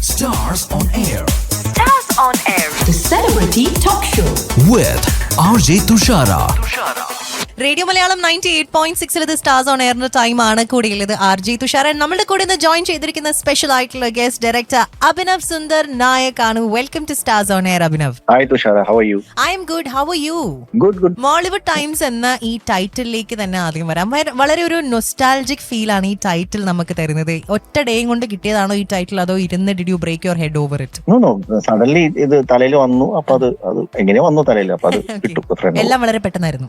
Stars on Air. Stars on Air. The Celebrity Talk Show. With RJ Tushara. Radio Malayalam 98.6 ഇത് stars on എയറിന്റെ time ആണ്. കൂടിയുള്ളത് RJ തുഷാരൻ. നമ്മുടെ കൂടെ ഇന്ന് join ചെയ്തിരിക്കുന്ന special ആയിട്ടുള്ള ഗസ്റ്റ് ഡയറക്ടർ അഭിനവ് സുന്ദർ നായക് ആണ്. Welcome to stars on air Abhinav. Hi Tushara, how are you? I am good. How are you? Good. Mollywood times എന്ന ഈ ടൈറ്റിലേക്ക് തന്നെ ആദ്യം വരാം. വളരെ ഒരു നൊസ്റ്റാൾജിക് ഫീൽ ആണ് ഈ ടൈറ്റിൽ നമുക്ക് തരുന്നത്. ഒറ്റ ഡേയും കൊണ്ട് കിട്ടിയതാണോ ഈ ടൈറ്റിൽ, അതോ ഇരുന്ന് did you break your head over it? No, suddenly ഇത് തലയിൽ വന്നു. അപ്പൊ അത് എങ്ങനെയാ വന്നു തലയിൽ, അപ്പൊ അത് കിട്ടും. എല്ലാം വളരെ പെട്ടെന്നായിരുന്നു.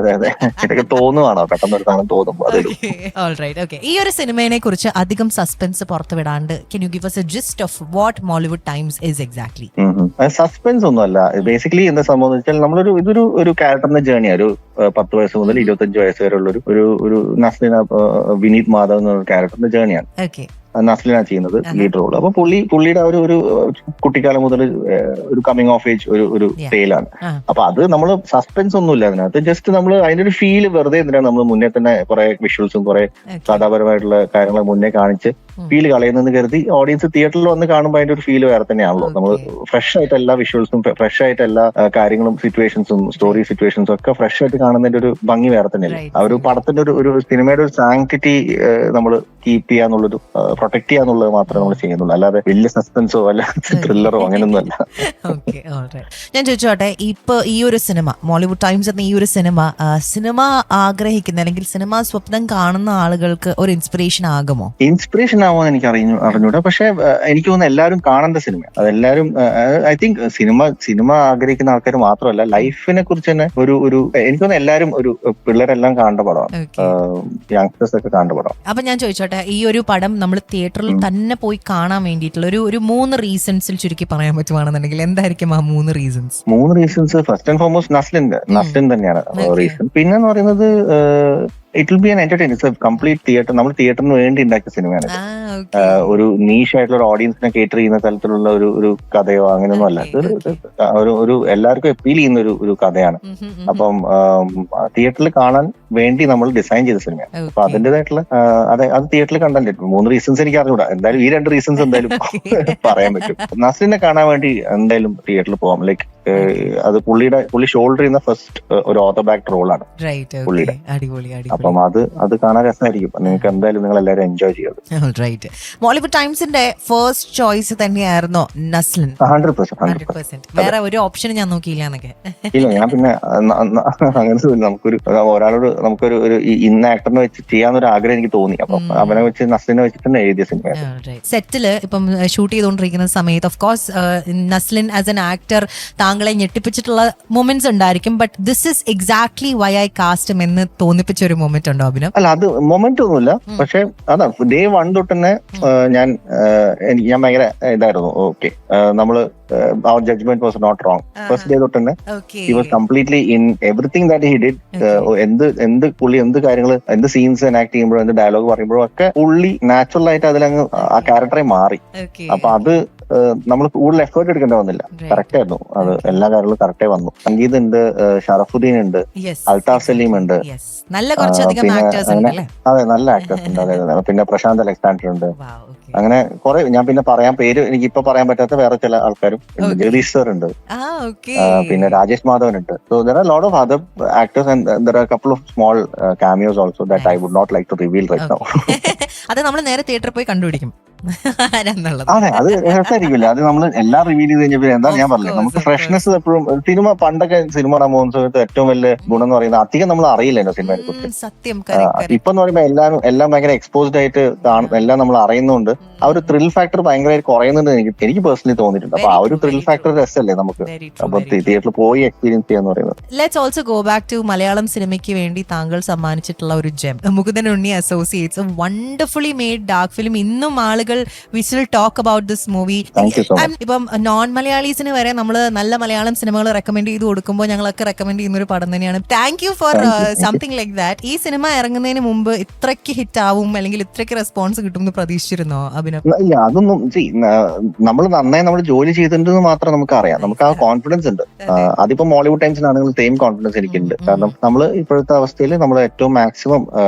അതെ ഇതൊക്കെ തോന്നുവാണോ, പെട്ടെന്ന് ഒരു സാധനം തോന്നുമ്പോ അത് ഓൾറൈറ്റ്. ഈ ഒരു സിനിമയെ കുറിച്ച് അധികം സസ്പെൻസ് പുറത്തു വിടാണ്ട് can you give us a gist of what Mollywood times is exactly? Suspense ഒന്നും അല്ല. ബേസിക്കലി എന്താ സംഭവം വെച്ചാൽ ഇതൊരു ക്യാരക്ടറിന്റെ ജേർണിയാണ്. ഒരു 10 വയസ്സ് മുതൽ 25 വയസ്സ് വരെ ഉള്ള ഒരു നസ്ലിന വിനീത് മാധവ് എന്ന ക്യാരക്ടറിന്റെ ജേർണിയാണ്. ഓക്കെ. നസ്ലിന ചെയ്യുന്നത് ലീഡ് റോൾ. അപ്പൊ പുള്ളിയുടെ ഒരു കുട്ടിക്കാലം മുതൽ ഒരു കമ്മിങ് ഓഫ് ഏജ് ഒരു ഫെയിലാണ്. അപ്പൊ അത് നമ്മൾ സസ്പെൻസ് ഒന്നുമില്ല അതിനകത്ത്. ജസ്റ്റ് നമ്മൾ അതിന്റെ ഒരു ഫീല് വെറുതെ എന്തിനാണ് നമ്മൾ മുന്നേ തന്നെ കുറെ വിഷ്വൽസും കുറെ കഥാപരമായിട്ടുള്ള കാര്യങ്ങൾ മുന്നേ കാണിച്ച് ഫീൽ കളയുന്നെന്ന് കരുതി ഓഡിയൻസ് തിയേറ്ററിൽ വന്ന് കാണുമ്പോൾ അതിന്റെ ഒരു ഫീല് വേറെ തന്നെയാണല്ലോ. നമ്മൾ ഫ്രഷ് ആയിട്ട് എല്ലാ വിഷ്വൽസും ഫ്രഷ് ആയിട്ട് എല്ലാ കാര്യങ്ങളും സിറ്റുവേഷൻസും സ്റ്റോറി സിറ്റുവേഷൻസും ഒക്കെ ഫ്രഷ് ആയിട്ട് കാണുന്നതിന്റെ ഒരു ഭംഗി വേറെ തന്നെയല്ലേ. ആ ഒരു പടത്തിന്റെ ഒരു സിനിമയുടെ ഒരു സാങ്ക്ടിറ്റി നമ്മൾ കീപ്പ് ചെയ്യാന്നുള്ളൊരു പ്രൊട്ടക്ട് ചെയ്യാന്നുള്ളത് മാത്രമേ നമ്മൾ ചെയ്യുന്നുള്ളൂ. അല്ലാതെ വലിയ സസ്പെൻസോ അല്ല ത്രില്ലറോ അങ്ങനെയൊന്നും അല്ല. ഞാൻ ചോദിച്ചോട്ടെ, ഇപ്പൊ ഈ ഒരു സിനിമ മോളിവുഡ് ടൈംസ് എന്ന ഈ ഒരു സിനിമ ആഗ്രഹിക്കുന്ന അല്ലെങ്കിൽ സിനിമ സ്വപ്നം കാണുന്ന ആളുകൾക്ക് ഒരു ഇൻസ്പിറേഷൻ ആകുമോ? ഇൻസ്പിറേഷൻ ആവുമെന്ന് എനിക്ക് അറിഞ്ഞൂടാ. പക്ഷെ എനിക്ക് തോന്നുന്നു എല്ലാവരും കാണേണ്ട സിനിമ. അതെല്ലാരും ഐ തിങ്ക് സിനിമ ആഗ്രഹിക്കുന്ന ആൾക്കാർ മാത്രമല്ല, ലൈഫിനെ കുറിച്ച് തന്നെ ഒരു എനിക്ക് തോന്നുന്നു എല്ലാരും ഒരു പിള്ളേരെല്ലാം കാണേണ്ട പടമാണ്, യങ്സ്റ്റേഴ്സ് ഒക്കെ കാണേണ്ട പടം. അപ്പൊ ഞാൻ ചോദിച്ചോട്ടെ, ഈ ഒരു പടം നമ്മൾ തിയേറ്ററിൽ തന്നെ പോയി കാണാൻ വേണ്ടിയിട്ടുള്ള ഒരു 3 റീസൺസിൽ ചുരുക്കി പറയാൻ പറ്റുവാണെന്നുണ്ടെങ്കിൽ എന്തായിരിക്കും ആ 3 reasons? 3 reasons first and foremost Naslen തന്നെയാണ് റീസൺ. പിന്നെന്ന് പറയുന്നത് it will be an entertaining. It's A complete theatre. നമ്മൾ തിയേറ്ററിന് വേണ്ടി ഉണ്ടാക്കിയ സിനിമയാണ്. ഒരു നീഷ് ആയിട്ടുള്ള ഒരു ഓഡിയൻസിനെ കേറ്റർ ചെയ്യുന്ന തരത്തിലുള്ള ഒരു കഥയോ അങ്ങനെയൊന്നും അല്ല. ഒരു എല്ലാവർക്കും അപ്പീൽ ചെയ്യുന്ന ഒരു കഥയാണ്. അപ്പം തിയേറ്ററിൽ കാണാൻ വേണ്ടി നമ്മൾ ഡിസൈൻ ചെയ്ത സിനിമയാണ്. അപ്പൊ അതിന്റേതായിട്ടുള്ള അത് തിയേറ്ററിൽ കണ്ടാൽ 3 റീസൺസ് എനിക്ക് അറിഞ്ഞൂടാ. എന്തായാലും ഈ 2 റീസൺസ് എന്തായാലും പറയാൻ പറ്റും. നസ്ലിനെ കാണാൻ വേണ്ടി എന്തായാലും തിയേറ്ററിൽ പോവാം. ലൈക്ക് അത് പുള്ളി ഷോൾഡർ ചെയ്യുന്ന ഫസ്റ്റ് ഒരു ഓതർ ബാക്ക് റോളാണ് പുള്ളിയുടെ. അപ്പം അത് കാണാൻ രസമായിരിക്കും. നിങ്ങൾക്ക് എന്തായാലും നിങ്ങൾ എല്ലാവരും എൻജോയ് ചെയ്യും. മോളിവുഡ് ടൈംസിന്റെ ഫസ്റ്റ് ചോയ്സ് തന്നെയായിരുന്നോ നസ്ലിൻ? 100%. വേറെ ഒരു ഓപ്ഷൻ ഞാൻ നോക്കിയില്ല എന്നൊക്കെ? ഇല്ല, ഞാൻ പിന്നെ അങ്ങനെ നമുക്കൊരു ഇന്ന ആക്ടറിനെ വെച്ച് ചെയ്യാന്നൊരു ആഗ്രഹം എനിക്ക് തോന്നി. അപ്പൊ അവനെ വെച്ച് നസ്ലിനെ വെച്ചിട്ട് തന്നെ എഴുതിയ സിനിമ. സെറ്റില് ഇപ്പം ഷൂട്ട് ചെയ്തുകൊണ്ടിരിക്കുന്ന സമയത്ത് of course Naslen as an actor താങ്കളെ ഞെട്ടിപ്പിച്ചിട്ടുള്ള മൊമെന്റ്സ് ഉണ്ടായിരിക്കും. But this is exactly why I cast എന്ന് തോന്നിപ്പിച്ച ഒരു മൊമെന്റ് ഉണ്ടോ അഭിനവ്? അല്ല, അത് മൊമെന്റ് ഒന്നുമില്ല. പക്ഷെ അതാ ഡേ 1 തൊട്ട് തന്നെ ഞാൻ ഭയങ്കര ഇതായിരുന്നു. ഓക്കെ, നമ്മള് our judgment was not wrong. First day തൊട്ട് തന്നെ he was completely in everything that he did. പുള്ളി എന്ത് കാര്യങ്ങള്, എന്ത് സീൻസ് എനാക്ട് ചെയ്യുമ്പോഴും എന്ത് ഡയലോഗ് പറയുമ്പോഴും ഒക്കെ പുള്ളി നാച്ചുറൽ ആയിട്ട് അതിലങ്ങ് ആ ക്യാരക്ടറെ മാറി. അപ്പൊ അത് നമ്മൾ കൂടുതൽ എഫേർട്ട് എടുക്കേണ്ടി വന്നില്ല. കറക്റ്റ് ആയിരുന്നു. അത് എല്ലാ കാര്യങ്ങളും കറക്റ്റായി വന്നു. സംഗീത് ഉണ്ട്, ഷറഫുദ്ദീൻ ഉണ്ട്, അൽതാഫ് സലീം ഉണ്ട്, അതെ നല്ല ആക്ടേഴ്സ് ഉണ്ട്. അതെ, പിന്നെ പ്രശാന്ത് അലക്സാണ്ടർ ഉണ്ട്. അങ്ങനെ കുറെ ഞാൻ പിന്നെ പറയാൻ പേര് എനിക്ക് ഇപ്പൊ പറയാൻ പറ്റാത്ത വേറെ ചില ആൾക്കാരും ഉണ്ട്. ജഗദീഷ് സർ ഉണ്ട്, പിന്നെ രാജേഷ് മാധവൻ ഉണ്ട്. So there are lot of other actors and there are couple of small cameos also that I would not like to reveal right now. അത് നമ്മൾ നേരെ തിയേറ്ററിൽ പോയി കണ്ടുപിടിക്കും. അതെ, അത് രസമായിരിക്കില്ല. അത് നമ്മൾ എല്ലാം റിവീൽ ചെയ്ത് കഴിഞ്ഞാൽ എന്താ ഞാൻ പറഞ്ഞത്, നമുക്ക് ഫ്രഷ്നെസ് എപ്പോഴും. പണ്ടൊക്കെ സിനിമ കാണാൻ പോകുന്ന സമയത്ത് ഏറ്റവും വലിയ ഗുണം എന്ന് പറയുന്നത് അധികം നമ്മൾ അറിയില്ലല്ലോ സിനിമയെ കുറിച്ച്. ഇപ്പൊ എന്ന് പറയുമ്പോൾ എല്ലാം ഭയങ്കര എക്സ്പോസ്ഡ് ആയിട്ട് എല്ലാം നമ്മൾ അറിയുന്നതുകൊണ്ട് ആ ഒരു ത്രിൽ ഫാക്ടർ ഭയങ്കരമായിട്ട് കുറയുന്നുണ്ട് എനിക്ക് പേഴ്സണലി തോന്നിയിട്ടുണ്ട്. അപ്പൊ ആ ഒരു ത്രിൽ ഫാക്ടർ രസമല്ലേ നമുക്ക് അപ്പൊ തിയേറ്ററിൽ പോയി എക്സ്പീരിയൻസ് ചെയ്യാന്ന് പറയുന്നത്. Let's also go back to Malayalam സിനിമയ്ക്ക് വേണ്ടി താങ്കൾ സമ്മാനിച്ചിട്ടുള്ള ഒരു gem Mukundan Unni associates, wonderfully made dark film. ഇന്നും ആളുകൾ we still talk about this movie. ഇപ്പം നോൺ മലയാളീസിന് വരെ നമ്മൾ നല്ല മലയാളം സിനിമകൾ റെക്കമെൻഡ് ചെയ്ത് കൊടുക്കുമ്പോൾ ഞങ്ങളൊക്കെ റെക്കമെൻഡ് ചെയ്യുന്ന ഒരു പടം തന്നെയാണ്. Thank you for something like that. ഈ സിനിമ ഇറങ്ങുന്നതിന് മുമ്പ് ഇത്രയ്ക്ക് ഹിറ്റ് ആവും അല്ലെങ്കിൽ ഇത്രയ്ക്ക് റെസ്പോൺസ് കിട്ടും എന്ന് പ്രതീക്ഷിച്ചിരുന്നോ അഭിനവ്? ഇല്ല, അതൊന്നും നമ്മൾ നന്നായി നമ്മൾ ജോലി ചെയ്തിട്ടുണ്ടെന്ന് മാത്രം നമുക്ക് അറിയാം. നമുക്ക് ആ കോൺഫിഡൻസ് ഉണ്ട്. അതിപ്പോ മോളിവുഡ് ടൈംസിനാണെങ്കിൽ സെയിം കോൺഫിഡൻസ് എനിക്കുണ്ട്. കാരണം നമ്മൾ ഇപ്പോഴത്തെ അവസ്ഥയിൽ നമ്മൾ ഏറ്റവും മാക്സിമം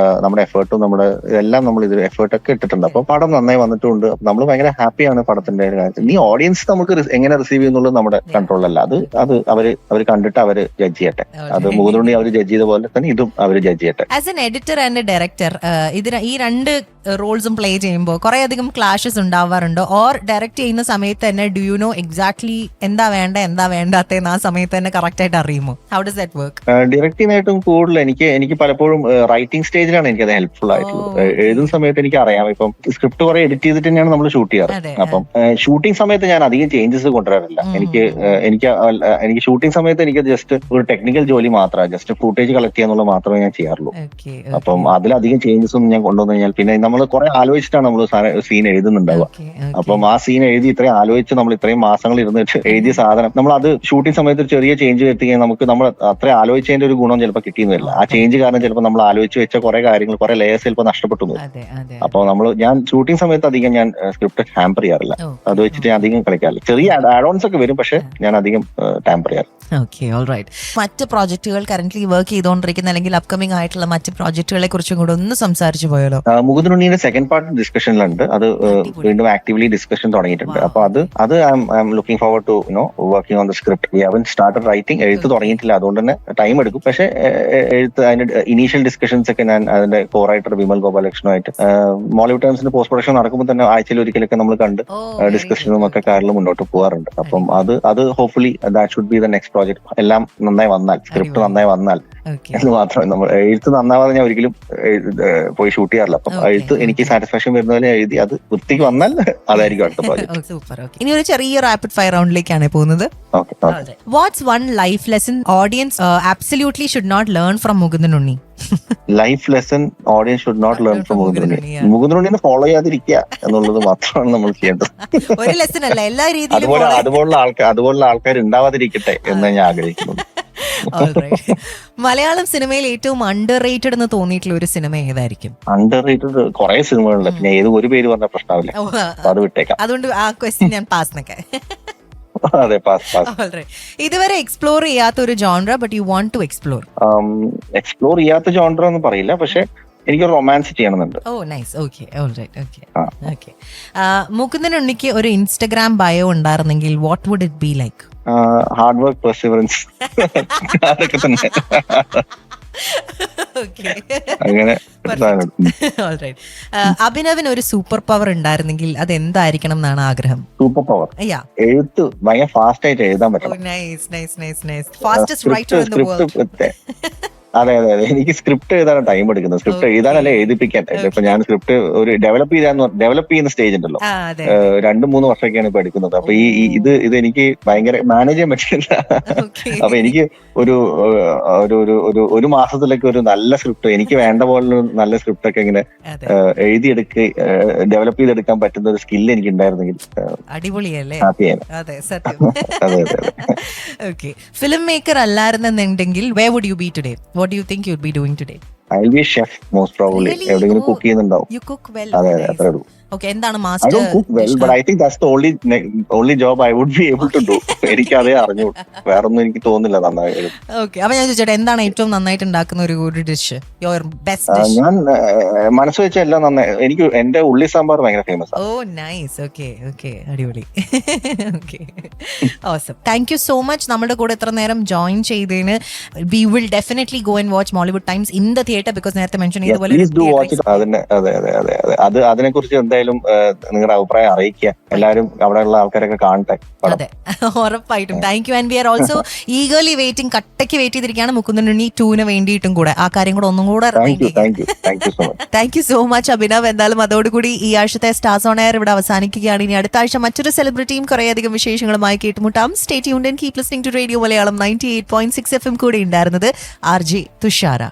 നമ്മുടെ എഫേർട്ടും നമ്മുടെ എല്ലാം നമ്മൾ ഇത് എഫേർട്ടൊക്കെ ഇട്ടിട്ടുണ്ട്. അപ്പൊ പടം നന്നായി വന്നിട്ടുണ്ട്. ഉണ്ട്. നമ്മൾ ഭയങ്കര ഹാപ്പിയാണ് പടത്തിന്റെ ഒരു കാര്യത്തിൽ. ഈ ഓഡിയൻസ് നമുക്ക് എങ്ങനെ റിസീവ് ചെയ്യുന്നുള്ളത് നമ്മുടെ കൺട്രോളിലല്ല. അത് അവര് കണ്ടിട്ട് അവര് ജഡ്ജ് ചെയ്യട്ടെ. അത് മുകുന്ദനുണ്ണി അവര് ജഡ്ജ് ചെയ്ത പോലെ തന്നെ ഇതും അവര് ജഡ്ജ് ചെയ്യട്ടെ. As an editor and director ഈ രണ്ട് റോൾസും പ്ലേ ചെയ്യുമ്പോൾ കുറെ അധികം ക്ലാഷസ് ഉണ്ടാവാറുണ്ടോ? ഓർ ഡയറക്ട് ചെയ്യുന്ന സമയത്ത് തന്നെ ഡു യു നോ എക്സാക്ട്ലി എന്താ വേണ്ടാത്തെന്ന് ആ സമയത്ത് തന്നെ കറക്റ്റ് ആയിട്ട് അറിയുമോ? How does that work? Direct ചെയ്യുന്നതായിട്ടും കൂടുതൽ എനിക്ക് പലപ്പോഴും റൈറ്റിംഗ് സ്റ്റേജിലാണ് എനിക്കത് ഹെൽപ്ഫുൾ ആയിട്ടുള്ളത്. എഴുതുന്ന സമയത്ത് എനിക്ക് അറിയാം. ഇപ്പം സ്ക്രിപ്റ്റ് കുറെ എഡിറ്റ് ചെയ്തിട്ട് തന്നെയാണ് നമ്മൾ ഷൂട്ട് ചെയ്യാറ്. അപ്പം ഷൂട്ടിംഗ് സമയത്ത് ഞാൻ അധികം ചേഞ്ചസ് കൊണ്ടുവരാറില്ല. എനിക്ക് ഷൂട്ടിംഗ് സമയത്ത് എനിക്ക് ജസ്റ്റ് ഒരു ടെക്നിക്കൽ ജോലി മാത്രമാണ്, ജസ്റ്റ് ഫുട്ടേജ് കളക്ട് ചെയ്യാന്നുള്ളത് മാത്രമേ ഞാൻ ചെയ്യാറുള്ളൂ. അപ്പം അതിലധികം ചേഞ്ചസ് ഒന്നും ഞാൻ കൊണ്ടുവന്നു കഴിഞ്ഞാൽ പിന്നെ നമ്മൾ കുറെ ആലോചിച്ചിട്ടാണ് നമ്മൾ സീൻ എഴുതുന്നുണ്ടാവുക. അപ്പം ആ സീൻ എഴുതി ഇത്രയും ആലോചിച്ച് നമ്മൾ ഇത്രയും മാസങ്ങൾ ഇരുന്നിട്ട് എഴുതിയ സാധനം നമ്മൾ അത് ഷൂട്ടിംഗ് സമയത്ത് ഒരു ചെറിയ ചേഞ്ച് വരുത്തിയാൽ നമ്മൾ അത്ര ആലോചിച്ചതിന്റെ ഒരു ഗുണം ചിലപ്പോൾ കിട്ടിയെന്ന് വരില്ല. ആ ചേഞ്ച് കാരണം ചിലപ്പോൾ നമ്മൾ ആലോചിച്ച് വെച്ച കുറെ കാര്യങ്ങൾ കുറെ ലേയേഴ്സ് ചിലപ്പോൾ നഷ്ടപ്പെട്ടു പോകും. അപ്പോൾ ഞാൻ ഷൂട്ടിംഗ് സമയത്ത് അധികം ഞാൻ സ്ക്രിപ്റ്റ് ഹാമ്പർ ചെയ്യാറില്ല. അത് വെച്ചിട്ട് ഞാൻ അധികം കളിക്കാറില്ല. ചെറിയ ആഡോൺസ് ഒക്കെ വരും, പക്ഷെ ഞാൻ അധികം ടാമ്പർ ചെയ്യാറില്ല. Okay, alright. മറ്റ് പ്രോജക്റ്റുകൾ കറന്റ്ലി വർക്ക് ചെയ്തുകൊണ്ടിരിക്കുന്ന അല്ലെങ്കിൽ അപ്കമിംഗ് ആയിട്ടുള്ള മറ്റ് പ്രോജക്റ്റുകളെ കുറിച്ചും കൂടെ ഒന്ന് സംസാരിച്ചു പോയാലോ? മുകുന്ദനുണ്ണിയുടെ സെക്കൻഡ് പാർട്ട് ഡിസ്കഷനിലുണ്ട്. അത് വീണ്ടും ആക്റ്റീവ്ലി ഡിസ്കഷൻ തുടങ്ങിയിട്ടുണ്ട്. അപ്പൊ അത് I am looking forward to working on the script. We haven't started writing. എഴുത്ത് തുടങ്ങിയിട്ടില്ല, അതുകൊണ്ട് തന്നെ ടൈം എടുക്കും. പക്ഷെ എഴുത്ത് അതിന്റെ ഇനീഷ്യൽ ഡിസ്കഷൻസ് ഒക്കെ ഞാൻ അതിന്റെ കോ റൈറ്റർ വിമൽ ഗോപാലകൃഷ്ണനുമായിട്ട് മോളിവുഡ് ടൈംസിന്റെ പോസ്റ്റ് പ്രൊഡക്ഷൻ നടക്കുമ്പോൾ തന്നെ ആഴ്ചയിൽ ഒരിക്കലൊക്കെ നമ്മൾ കണ്ട് ഡിസ്കഷനും ഒക്കെ കാര്യങ്ങൾ മുന്നോട്ട് പോകാറുണ്ട്. അപ്പം അത് hopefully that should be the next project. എല്ലാം നന്നായി വന്നാൽ, സ്ക്രിപ്റ്റ് നന്നായി വന്നാൽ എന്ന് മാത്രമേ. നമ്മൾ എഴുത്ത് നന്നാവാതെ ഞാൻ ഒരിക്കലും പോയി ഷൂട്ട് ചെയ്യാറില്ല. അപ്പം എഴുത്ത് എനിക്ക് സാറ്റിസ്ഫാക്ഷൻ വരുന്ന പോലെ എഴുതി അത് വൃത്തിക്ക് വന്നാൽ അതായിരിക്കും അടുത്ത പ്രോജക്ട്. സൂപ്പർ. ഇനി ഒരു ചെറിയ റാപ്പിഡ് ഫയർ റൗണ്ടിലേക്കാണ് പോകുന്നത്. What's one life lesson audience absolutely should not learn from മുകുന്ദനുണ്ണി? Life lesson audience should not learn from Mukundanunni. മുകുന്ദനുണ്ണിനെ ഫോളോ ചെയ്യാതിരിക്കുക എന്നുള്ളത് മാത്രമാണ് നമ്മൾ ചെയ്യേണ്ടത്. ഒരു ലെസൺ അല്ല, എല്ലാ രീതിയിലും അതുപോലുള്ള ആൾക്കാർ ഉണ്ടാവാതിരിക്കട്ടെ എന്ന് ഞാൻ ആഗ്രഹിക്കുന്നു. മലയാളം സിനിമയിൽ ഏറ്റവും അണ്ടർ റേറ്റഡ് എന്ന് തോന്നിയിട്ടുള്ള ഒരു സിനിമ ഏതായിരിക്കും? അണ്ടർ റേറ്റഡ് കുറെ സിനിമകളുണ്ട്. പിന്നെ ഏത് ഒരു പേര് പറഞ്ഞ പ്രശ്നമില്ല, അത് വിട്ടേക്കാം. അതുകൊണ്ട് ആ ക്വസ്റ്റ്യൻ ഞാൻ പാസ് നിൽക്കാം. അതെ, പാസ്. ഇതുവരെ എക്സ്പ്ലോർ ചെയ്യാത്ത ഒരു genre but you want to explore? Explore ചെയ്യാത്ത ജോൺറ എന്ന് പറയില്ല, പക്ഷെ എനിക്ക് റൊമാൻസ് ചെയ്യണമെന്നുണ്ട്. Oh nice. Okay, alright. Okay. മുകുന്ദനുണ്ണിക്ക് ഒരു ഇൻസ്റ്റഗ്രാം ബയോ ഉണ്ടായിരുന്നെങ്കിൽ what would it be like? Hard work, perseverance, അതൊക്കെ തന്നെ. അങ്ങനെ. അഭിനവിന് ഒരു സൂപ്പർ പവർ ഉണ്ടായിരുന്നെങ്കിൽ അത് എന്തായിരിക്കണം എന്നാണ് ആഗ്രഹം? സൂപ്പർ പവർ എഴുത്ത് ഭയങ്കര ഫാസ്റ്റ് ആയിട്ട് എഴുതാൻ പറ്റും. അതെ. എനിക്ക് സ്ക്രിപ്റ്റ് എഴുതാൻ ടൈം എടുക്കുന്നത്. സ്ക്രിപ്റ്റ് എഴുതാനല്ല എഴുതിപ്പിക്കാൻ. ഇപ്പൊ ഞാൻ സ്ക്രിപ്റ്റ് ഒരു ഡെവലപ്പ് ചെയ്യുന്ന സ്റ്റേജ് ഉണ്ടല്ലോ, 2-3 വർഷമൊക്കെയാണ് ഇപ്പൊ എടുക്കുന്നത്. അപ്പൊ ഇത് എനിക്ക് ഭയങ്കര മാനേജ് ചെയ്യാൻ പറ്റില്ല. അപ്പൊ എനിക്ക് ഒരു മാസത്തിലൊക്കെ ഒരു നല്ല സ്ക്രിപ്റ്റ്, എനിക്ക് വേണ്ട പോലെ നല്ല സ്ക്രിപ്റ്റ് ഒക്കെ ഇങ്ങനെ ഡെവലപ്പ് ചെയ്തെടുക്കാൻ പറ്റുന്ന ഒരു സ്കില്ല് എനിക്ക് ഉണ്ടായിരുന്നെങ്കിൽ അടിപൊളിയല്ലേ? അതെ. ഫിലിം മേക്കർ അല്ലായിരുന്നെന്നുണ്ടെങ്കിൽ where would you be today? What do you think you'd be doing today? I'll be a chef most probably. എവിടെയെങ്കിലും കുക്ക് ചെയ്യുന്നുണ്ടാവും. You cook well. അതെ, അത്രേ ഉള്ളൂ. Okay, എന്താണ് I master? don't cook well, but I think that's the only job I would be able to do. എനിക്ക് അതേ അറിഞ്ഞു, വേറൊന്നും എനിക്ക് തോന്നുന്നില്ല നന്നായി. Okay, അപ്പൊ ഞാൻ ചോദിച്ചോട്ടെ, എന്താണ് ഏറ്റവും നന്നായിട്ട് ഉണ്ടാക്കുന്ന ഒരു ഡിഷ്? Your best dish? ഞാൻ മനസ്സ് വെച്ച എല്ലാം നന്നായി. എനിക്ക് എന്റെ ഉള്ളി സാമ്പാർ ഭയങ്കര ഫേമസ് ആണ്. Oh nice. Okay, അടിപൊളി. Okay, awesome. Thank you so much നമ്മുടെ കൂടെ ഇത്ര നേരം ജോയിൻ ചെയ്തതിന്. We will definitely go and watch Mollywood Times in the theatre because നേരത്തെ മെൻഷൻ ചെയ്ത പോലെ അതിനെ കുറിച്ച് എന്തായാലും നിങ്ങളുടെ അഭിപ്രായം അറിയിക്കുക. എല്ലാവരും അവിടെയുള്ള ആൾക്കാരൊക്കെ കാണട്ടെ. അതെ, ഉറപ്പായിട്ടും. Thank you. And we are also eagerly waiting, കട്ടയ്ക്ക് വെയിറ്റ് ചെയ്തിരിക്കുകയാണ് മുകുന്ദനുണ്ണി 2 വേണ്ടിയിട്ടും കൂടെ. ആ കാര്യം കൂടെ ഒന്നും കൂടെ thank you so much Abhinav. എന്തായാലും അതോടുകൂടി ഈ ആഴ്ചത്തെ സ്റ്റാർസ് ഓൺ എയർ ഇവിടെ അവസാനിക്കുകയാണ്. ഇനി അടുത്ത ആഴ്ച മറ്റൊരു സെലിബ്രിറ്റിയും കുറേയധികം വിശേഷങ്ങളുമായി കേട്ടുമുട്ടാം. Stay tuned and keep listening to radio Malayalam 98.6 FM. കൂടെ ഉണ്ടായിരുന്നത് RJ തുഷാര.